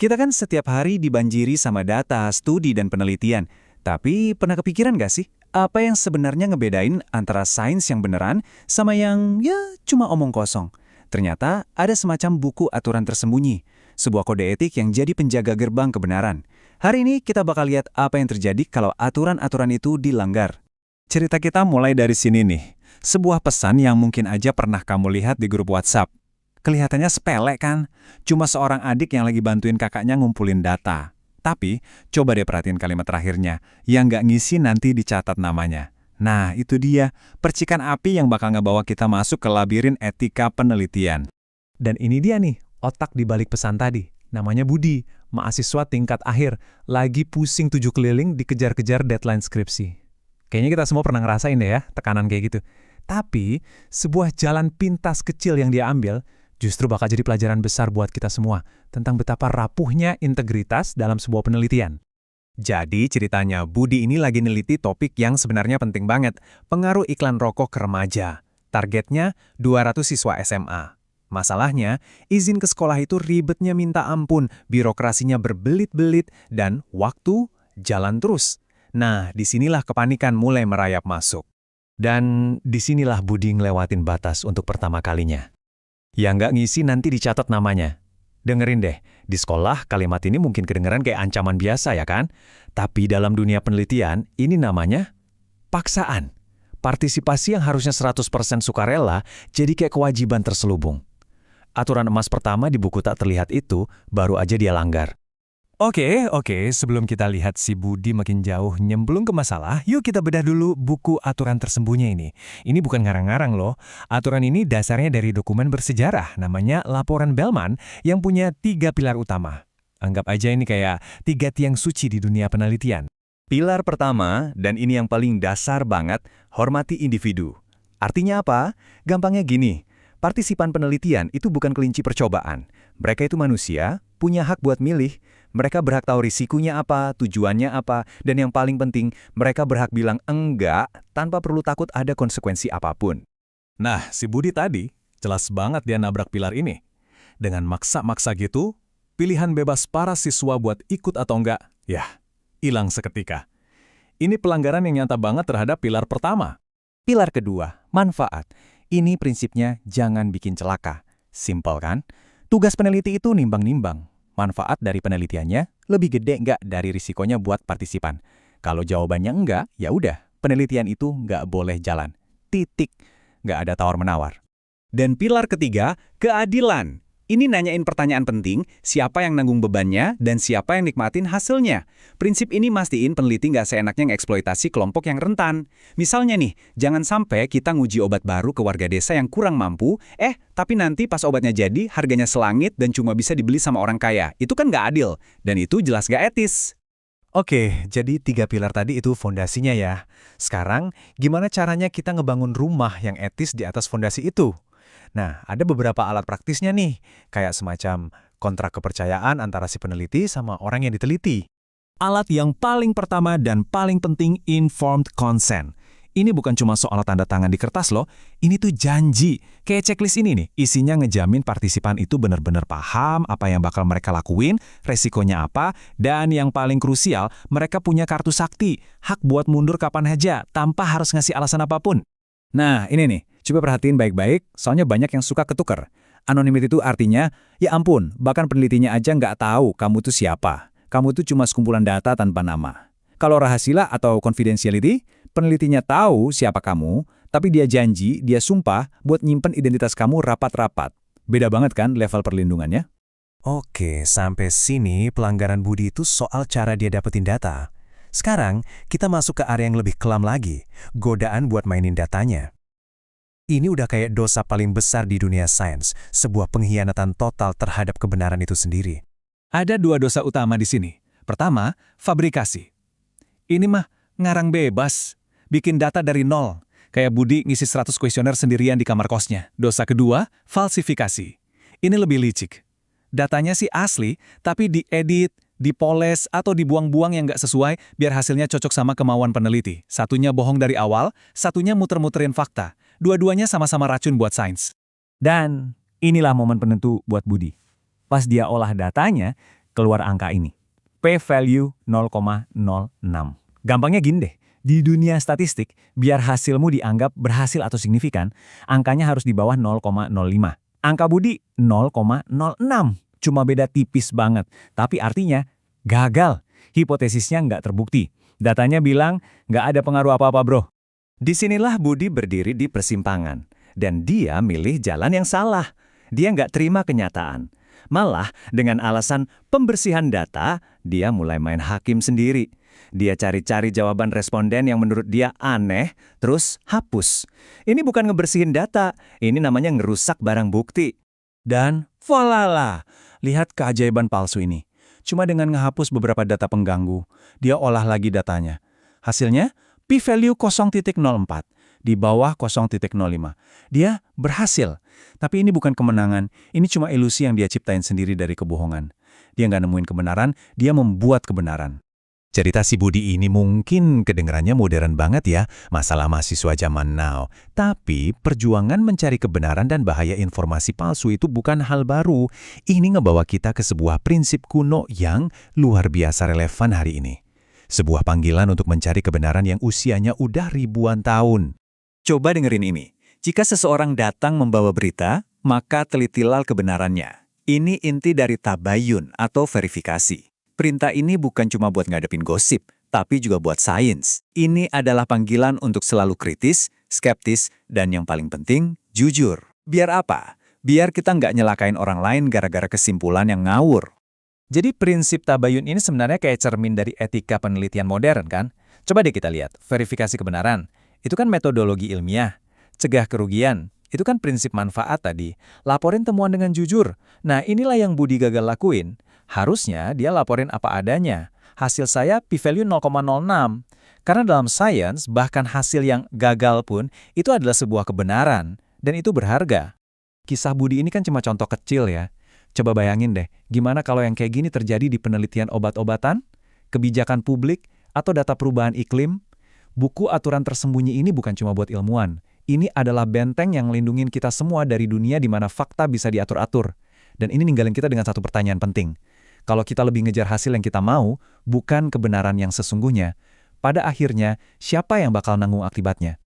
Kita kan setiap hari dibanjiri sama data, studi, dan penelitian. Tapi pernah kepikiran nggak sih, apa yang sebenarnya ngebedain antara sains yang beneran sama yang ya cuma omong kosong? Ternyata ada semacam buku aturan tersembunyi, sebuah kode etik yang jadi penjaga gerbang kebenaran. Hari ini kita bakal lihat apa yang terjadi kalau aturan-aturan itu dilanggar. Cerita kita mulai dari sini nih. Sebuah pesan yang mungkin aja pernah kamu lihat di grup WhatsApp. Kelihatannya sepele kan? Cuma seorang adik yang lagi bantuin kakaknya ngumpulin data. Tapi, coba deh perhatiin kalimat terakhirnya. Yang nggak ngisi nanti dicatat namanya. Nah, itu dia. Percikan api yang bakal ngebawa kita masuk ke labirin etika penelitian. Dan ini dia nih, otak di balik pesan tadi. Namanya Budi, mahasiswa tingkat akhir. Lagi pusing 7 keliling dikejar-kejar deadline skripsi. Kayaknya kita semua pernah ngerasain deh ya, tekanan kayak gitu. Tapi, sebuah jalan pintas kecil yang dia ambil justru bakal jadi pelajaran besar buat kita semua tentang betapa rapuhnya integritas dalam sebuah penelitian. Jadi ceritanya Budi ini lagi neliti topik yang sebenarnya penting banget, pengaruh iklan rokok ke remaja. Targetnya 200 siswa SMA. Masalahnya, izin ke sekolah itu ribetnya minta ampun, birokrasinya berbelit-belit, dan waktu jalan terus. Nah, disinilah kepanikan mulai merayap masuk. Dan disinilah Budi ngelewatin batas untuk pertama kalinya. Yang nggak ngisi nanti dicatat namanya. Dengerin deh, di sekolah kalimat ini mungkin kedengeran kayak ancaman biasa ya kan? Tapi dalam dunia penelitian, ini namanya paksaan. Partisipasi yang harusnya 100% sukarela, jadi kayak kewajiban terselubung. Aturan emas pertama di buku tak terlihat itu, baru aja dia langgar. Oke, sebelum kita lihat si Budi makin jauh nyemplung ke masalah, yuk kita bedah dulu buku aturan tersembunyi ini. Ini bukan ngarang-ngarang loh. Aturan ini dasarnya dari dokumen bersejarah, namanya Laporan Bellman, yang punya 3 pilar utama. Anggap aja ini kayak 3 tiang suci di dunia penelitian. Pilar pertama, dan ini yang paling dasar banget, hormati individu. Artinya apa? Gampangnya gini, partisipan penelitian itu bukan kelinci percobaan. Mereka itu manusia, punya hak buat milih. Mereka berhak tahu risikonya apa, tujuannya apa, dan yang paling penting, mereka berhak bilang enggak tanpa perlu takut ada konsekuensi apapun. Nah, si Budi tadi, jelas banget dia nabrak pilar ini. Dengan maksa-maksa gitu, pilihan bebas para siswa buat ikut atau enggak, ya, hilang seketika. Ini pelanggaran yang nyata banget terhadap pilar pertama. Pilar kedua, manfaat. Ini prinsipnya jangan bikin celaka. Simpel kan? Tugas peneliti itu nimbang-nimbang. Manfaat dari penelitiannya lebih gede nggak dari risikonya buat partisipan. Kalau jawabannya enggak, ya udah, penelitian itu nggak boleh jalan. Titik. Nggak ada tawar-menawar. Dan pilar ketiga, keadilan. Ini nanyain pertanyaan penting, siapa yang nanggung bebannya dan siapa yang nikmatin hasilnya. Prinsip ini mastiin peneliti nggak seenaknya ngeksploitasi kelompok yang rentan. Misalnya nih, jangan sampai kita nguji obat baru ke warga desa yang kurang mampu, tapi nanti pas obatnya jadi, harganya selangit dan cuma bisa dibeli sama orang kaya. Itu kan nggak adil, dan itu jelas nggak etis. Oke, jadi 3 pilar tadi itu fondasinya ya. Sekarang, gimana caranya kita ngebangun rumah yang etis di atas fondasi itu? Nah, ada beberapa alat praktisnya nih, kayak semacam kontrak kepercayaan antara si peneliti sama orang yang diteliti. Alat yang paling pertama dan paling penting, informed consent. Ini bukan cuma soal tanda tangan di kertas loh, ini tuh janji. Kayak checklist ini nih, isinya ngejamin partisipan itu benar-benar paham apa yang bakal mereka lakuin, resikonya apa, dan yang paling krusial, mereka punya kartu sakti, hak buat mundur kapan aja, tanpa harus ngasih alasan apapun. Nah, ini nih, coba perhatiin baik-baik, soalnya banyak yang suka ketuker. Anonymity itu artinya, ya ampun, bahkan penelitinya aja nggak tahu kamu tuh siapa. Kamu tuh cuma sekumpulan data tanpa nama. Kalau rahasia atau confidentiality, penelitinya tahu siapa kamu, tapi dia janji, dia sumpah buat nyimpen identitas kamu rapat-rapat. Beda banget kan level perlindungannya? Oke, sampai sini pelanggaran Budi itu soal cara dia dapetin data. Sekarang, kita masuk ke area yang lebih kelam lagi, godaan buat mainin datanya. Ini udah kayak dosa paling besar di dunia sains, sebuah pengkhianatan total terhadap kebenaran itu sendiri. Ada 2 dosa utama di sini. Pertama, fabrikasi. Ini mah ngarang bebas, bikin data dari nol. Kayak Budi ngisi 100 kuesioner sendirian di kamar kosnya. Dosa kedua, falsifikasi. Ini lebih licik. Datanya sih asli, tapi diedit, dipoles, atau dibuang-buang yang nggak sesuai biar hasilnya cocok sama kemauan peneliti. Satunya bohong dari awal, satunya muter-muterin fakta. Dua-duanya sama-sama racun buat sains. Dan inilah momen penentu buat Budi. Pas dia olah datanya, keluar angka ini. P-value 0,06. Gampangnya gini deh, di dunia statistik, biar hasilmu dianggap berhasil atau signifikan, angkanya harus di bawah 0,05. Angka Budi 0,06. Cuma beda tipis banget, tapi artinya gagal. Hipotesisnya nggak terbukti. Datanya bilang nggak ada pengaruh apa-apa bro. Disinilah Budi berdiri di persimpangan. Dan dia milih jalan yang salah. Dia nggak terima kenyataan. Malah dengan alasan pembersihan data, dia mulai main hakim sendiri. Dia cari-cari jawaban responden yang menurut dia aneh, terus hapus. Ini bukan ngebersihin data, ini namanya ngerusak barang bukti. Dan voila, lihat keajaiban palsu ini. Cuma dengan ngehapus beberapa data pengganggu, dia olah lagi datanya. Hasilnya, p-value 0.04, di bawah 0.05. Dia berhasil. Tapi ini bukan kemenangan, ini cuma ilusi yang dia ciptain sendiri dari kebohongan. Dia nggak nemuin kebenaran, dia membuat kebenaran. Cerita si Budi ini mungkin kedengarannya modern banget ya, masalah mahasiswa zaman now. Tapi perjuangan mencari kebenaran dan bahaya informasi palsu itu bukan hal baru. Ini ngebawa kita ke sebuah prinsip kuno yang luar biasa relevan hari ini. Sebuah panggilan untuk mencari kebenaran yang usianya udah ribuan tahun. Coba dengerin ini. Jika seseorang datang membawa berita, maka telitilah kebenarannya. Ini inti dari tabayun atau verifikasi. Perintah ini bukan cuma buat ngadepin gosip, tapi juga buat sains. Ini adalah panggilan untuk selalu kritis, skeptis, dan yang paling penting, jujur. Biar apa? Biar kita nggak nyelakain orang lain gara-gara kesimpulan yang ngawur. Jadi prinsip tabayun ini sebenarnya kayak cermin dari etika penelitian modern kan? Coba deh kita lihat, verifikasi kebenaran. Itu kan metodologi ilmiah. Cegah kerugian, itu kan prinsip manfaat tadi. Laporin temuan dengan jujur. Nah inilah yang Budi gagal lakuin. Harusnya dia laporin apa adanya. Hasil saya p-value 0,06. Karena dalam sains, bahkan hasil yang gagal pun, itu adalah sebuah kebenaran. Dan itu berharga. Kisah Budi ini kan cuma contoh kecil ya. Coba bayangin deh, gimana kalau yang kayak gini terjadi di penelitian obat-obatan, kebijakan publik, atau data perubahan iklim? Buku aturan tersembunyi ini bukan cuma buat ilmuwan. Ini adalah benteng yang melindungi kita semua dari dunia di mana fakta bisa diatur-atur. Dan ini ninggalin kita dengan satu pertanyaan penting. Kalau kita lebih ngejar hasil yang kita mau, bukan kebenaran yang sesungguhnya, pada akhirnya siapa yang bakal nanggung akibatnya?